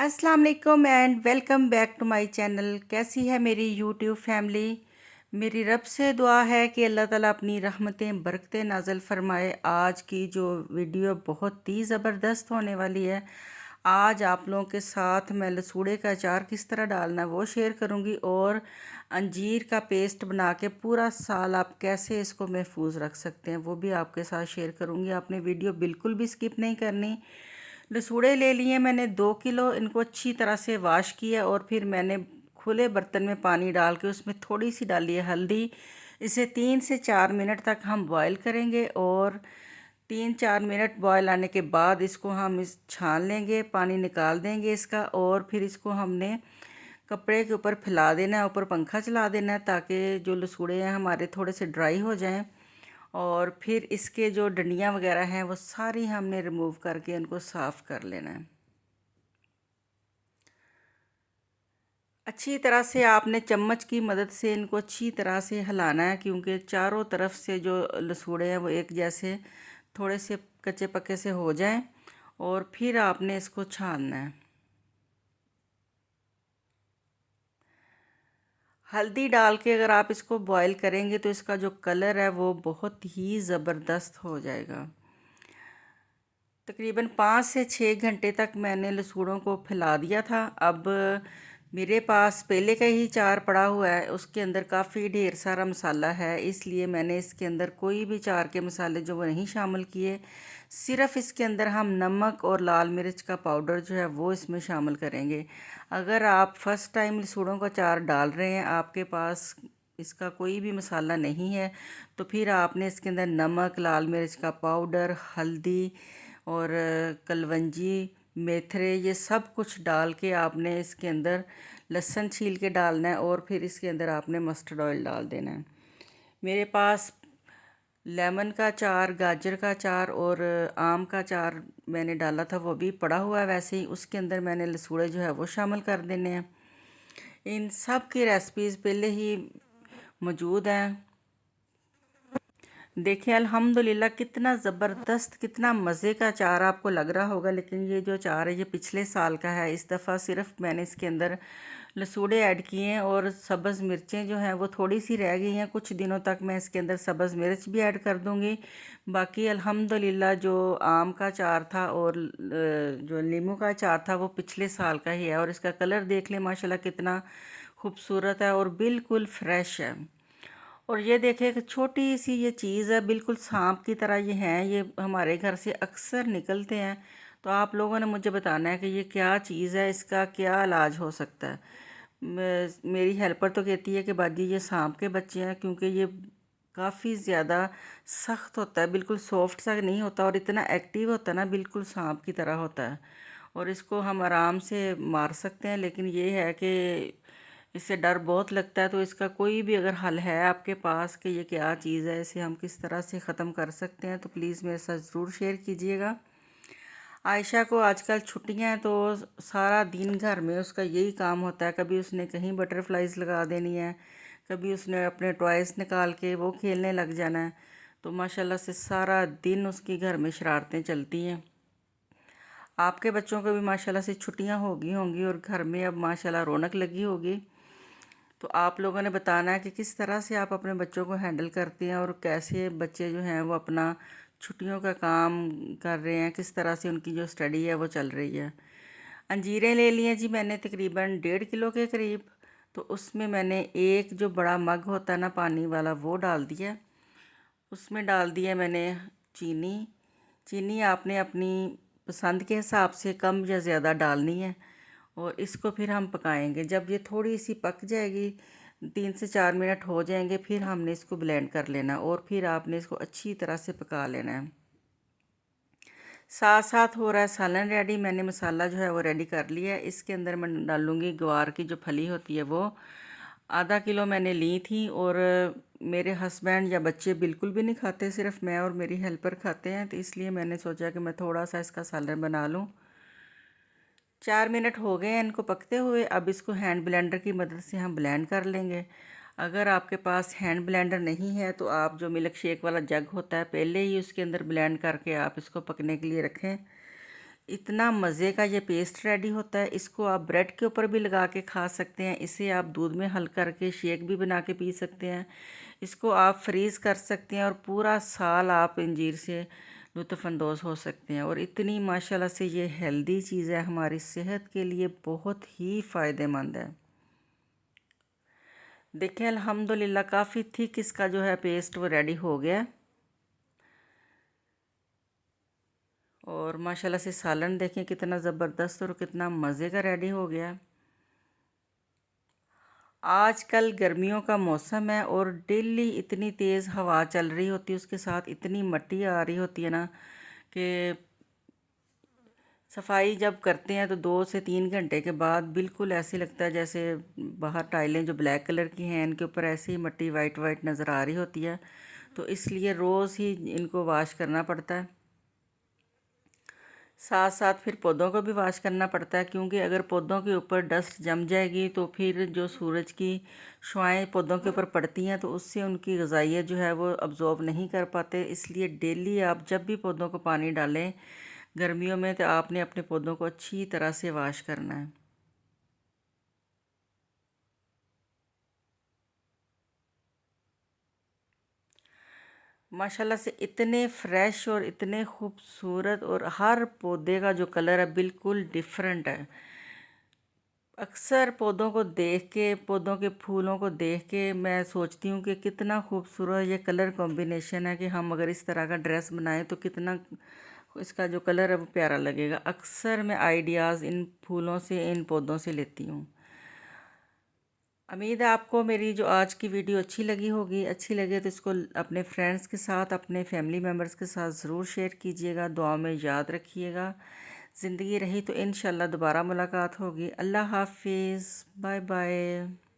अस्सलाम वालेकुम and welcome back to my channel. कैसी है मेरी यूट्यूब फैमिली। मेरी रब से दुआ है कि अल्लाह ताला अपनी रहमतें बरकतें नाज़िल फरमाए। आज की जो वीडियो बहुत ही ज़बरदस्त होने वाली है। आज आप लोगों के साथ मैं लसूड़े का अचार किस तरह डालना है वो शेयर करूंगी, और अंजीर का पेस्ट बना के पूरा साल आप कैसे इसको महफूज रख सकते हैं वो भी आपके साथ शेयर करूंगी। आपने वीडियो बिल्कुल भी स्किप नहीं करनी। लसूड़े ले लिए मैंने 2 किलो, इनको अच्छी तरह से वॉश किया और फिर मैंने खुले बर्तन में पानी डाल के उसमें थोड़ी सी डाली है हल्दी। इसे 3 से 4 मिनट तक हम बॉईल करेंगे और 3-4 मिनट बॉयल आने के बाद इसको हम इस छान लेंगे, पानी निकाल देंगे इसका, और फिर इसको हमने कपड़े के ऊपर फैला देना है, ऊपर पंखा चला देना है ताकि जो लसूड़े हैं हमारे थोड़े से ड्राई हो जाएं। और फिर इसके जो डंडियाँ वगैरह हैं वो सारी हमने रिमूव करके इनको साफ़ कर लेना है। अच्छी तरह से आपने चम्मच की मदद से इनको अच्छी तरह से हिलाना है, क्योंकि चारों तरफ से जो लसूड़े हैं वो एक जैसे थोड़े से कच्चे पक्के से हो जाएं, और फिर आपने इसको छानना है। हल्दी डाल के अगर आप इसको बॉईल करेंगे तो इसका जो कलर है वो बहुत ही ज़बरदस्त हो जाएगा। तकरीबन 5 से 6 घंटे तक मैंने लसूड़ों को फैला दिया था। अब मेरे पास पहले का ही चार पड़ा हुआ है, उसके अंदर काफ़ी ढेर सारा मसाला है, इसलिए मैंने इसके अंदर कोई भी चार के मसाले जो वो नहीं शामिल किए। सिर्फ़ इसके अंदर हम नमक और लाल मिर्च का पाउडर जो है वो इसमें शामिल करेंगे। अगर आप फ़र्स्ट टाइम लसूड़ों का चार डाल रहे हैं, आपके पास इसका कोई भी मसाला नहीं है, तो फिर आपने इसके अंदर नमक, लाल मिर्च का पाउडर, हल्दी और कलवंजी, मेथरे, ये सब कुछ डाल के आपने इसके अंदर लहसुन छील के डालना है, और फिर इसके अंदर आपने मस्टर्ड ऑयल डाल देना है। मेरे पास लेमन का चार, गाजर का चार और आम का चार मैंने डाला था, वो भी पड़ा हुआ है वैसे ही। उसके अंदर मैंने लसूड़े जो है वो शामिल कर देने हैं। इन सब की रेसिपीज़ पहले ही मौजूद हैं। देखिए अल्हम्दुलिल्लाह कितना ज़बरदस्त, कितना मज़े का अचार आपको लग रहा होगा, लेकिन ये जो अचार है ये पिछले साल का है। इस दफ़ा सिर्फ मैंने इसके अंदर लसूड़े ऐड किए हैं, और सब्ज़ मिर्चें जो हैं वो थोड़ी सी रह गई हैं। कुछ दिनों तक मैं इसके अंदर सब्ज़ मिर्च भी ऐड कर दूँगी। बाकी अल्हम्दुलिल्लाह जो आम का अचार था और जो नींबू का अचार था वो पिछले साल का ही है, और इसका कलर देख लें माशाल्लाह कितना खूबसूरत है और बिल्कुल फ्रेश है। और ये देखिए कि छोटी सी ये चीज़ है, बिल्कुल सांप की तरह ये हैं, ये हमारे घर से अक्सर निकलते हैं। तो आप लोगों ने मुझे बताना है कि ये क्या चीज़ है, इसका क्या इलाज हो सकता है। मेरी हेल्पर तो कहती है कि बाजी ये सांप के बच्चे हैं, क्योंकि ये काफ़ी ज़्यादा सख्त होता है, बिल्कुल सॉफ्ट सा नहीं होता, और इतना एक्टिव होता है ना, बिल्कुल सांप की तरह होता है। और इसको हम आराम से मार सकते हैं, लेकिन ये है कि इससे डर बहुत लगता है। तो इसका कोई भी अगर हल है आपके पास कि ये क्या चीज़ है, इसे हम किस तरह से ख़त्म कर सकते हैं, तो प्लीज़ मेरे साथ ज़रूर शेयर कीजिएगा। आयशा को आजकल छुट्टियां हैं, तो सारा दिन घर में उसका यही काम होता है। कभी उसने कहीं बटरफ्लाइज लगा देनी है, कभी उसने अपने टॉयज़ निकाल के वो खेलने लग जाना है। तो माशाल्लाह से सारा दिन उसकी घर में शरारतें चलती हैं। आपके बच्चों को भी माशाल्लाह से छुट्टियां होगी होंगी और घर में अब माशाल्लाह रौनक लगी होगी। तो आप लोगों ने बताना है कि किस तरह से आप अपने बच्चों को हैंडल करते हैं, और कैसे बच्चे जो हैं वो अपना छुट्टियों का काम कर रहे हैं, किस तरह से उनकी जो स्टडी है वो चल रही है। अंजीरें ले लिए जी मैंने तकरीबन 1.5 किलो के करीब। तो उसमें मैंने एक जो बड़ा मग होता है ना पानी वाला, वो डाल दिया। उसमें डाल दिया मैंने चीनी। चीनी आपने अपनी पसंद के हिसाब से कम या ज़्यादा डालनी है, और इसको फिर हम पकाएंगे। जब ये थोड़ी सी पक जाएगी, 3 से 4 मिनट हो जाएंगे, फिर हमने इसको ब्लेंड कर लेना, और फिर आपने इसको अच्छी तरह से पका लेना है। साथ साथ हो रहा है सालन रेडी। मैंने मसाला जो है वो रेडी कर लिया है। इसके अंदर मैं डालूँगी ग्वार की जो फली होती है वो आधा किलो मैंने ली थी, और मेरे हस्बैंड या बच्चे बिल्कुल भी नहीं खाते, सिर्फ मैं और मेरी हेल्पर खाते हैं, तो इसलिए मैंने सोचा कि मैं थोड़ा सा इसका सालन बना लूँ। 4 मिनट हो गए हैं इनको पकते हुए। अब इसको हैंड ब्लेंडर की मदद से हम ब्लेंड कर लेंगे। अगर आपके पास हैंड ब्लेंडर नहीं है तो आप जो मिल्क शेक वाला जग होता है, पहले ही उसके अंदर ब्लेंड करके आप इसको पकने के लिए रखें। इतना मज़े का ये पेस्ट रेडी होता है। इसको आप ब्रेड के ऊपर भी लगा के खा सकते हैं। इसे आप दूध में हल करके शेक भी बना के पी सकते हैं। इसको आप फ्रीज़ कर सकते हैं और पूरा साल आप अंजीर से लुत्फ़अंदोज़ हो सकते हैं। और इतनी माशाल्लाह से ये हेल्दी चीज़ है, हमारी सेहत के लिए बहुत ही फ़ायदेमंद है। देखें अल्हम्दुलिल्लाह काफ़ी थिक इसका जो है पेस्ट वो रेडी हो गया। और माशाल्लाह से सालन देखें कितना ज़बरदस्त और कितना मज़े का रेडी हो गया। आजकल गर्मियों का मौसम है और डेली इतनी तेज़ हवा चल रही होती है, उसके साथ इतनी मट्टी आ रही होती है ना कि सफाई जब करते हैं तो 2 से 3 घंटे के बाद बिल्कुल ऐसे लगता है जैसे बाहर टाइलें जो ब्लैक कलर की हैं इनके ऊपर ऐसे ही मट्टी वाइट वाइट नज़र आ रही होती है। तो इसलिए रोज़ ही इनको वॉश करना पड़ता है। साथ साथ फिर पौधों को भी वॉश करना पड़ता है, क्योंकि अगर पौधों के ऊपर डस्ट जम जाएगी तो फिर जो सूरज की शुआएं पौधों के ऊपर पड़ती हैं तो उससे उनकी ग़िज़ाइयत जो है वो अब्ज़ॉर्ब नहीं कर पाते। इसलिए डेली आप जब भी पौधों को पानी डालें गर्मियों में तो आपने अपने पौधों को अच्छी तरह से वॉश करना है। माशाल्लाह से इतने फ्रेश और इतने खूबसूरत, और हर पौधे का जो कलर है बिल्कुल डिफरेंट है। अक्सर पौधों को देख के, पौधों के फूलों को देख के मैं सोचती हूँ कि कितना खूबसूरत ये कलर कॉम्बिनेशन है कि हम अगर इस तरह का ड्रेस बनाएं तो कितना इसका जो कलर है वो प्यारा लगेगा। अक्सर मैं आइडियाज़ इन फूलों से, इन पौधों से लेती हूँ। उम्मीद है आपको मेरी जो आज की वीडियो अच्छी लगी होगी। अच्छी लगे तो इसको अपने फ्रेंड्स के साथ, अपने फैमिली मेम्बर्स के साथ ज़रूर शेयर कीजिएगा। दुआ में याद रखिएगा। ज़िंदगी रही तो इंशाल्लाह दोबारा मुलाकात होगी। अल्लाह हाफिज़, बाय बाय।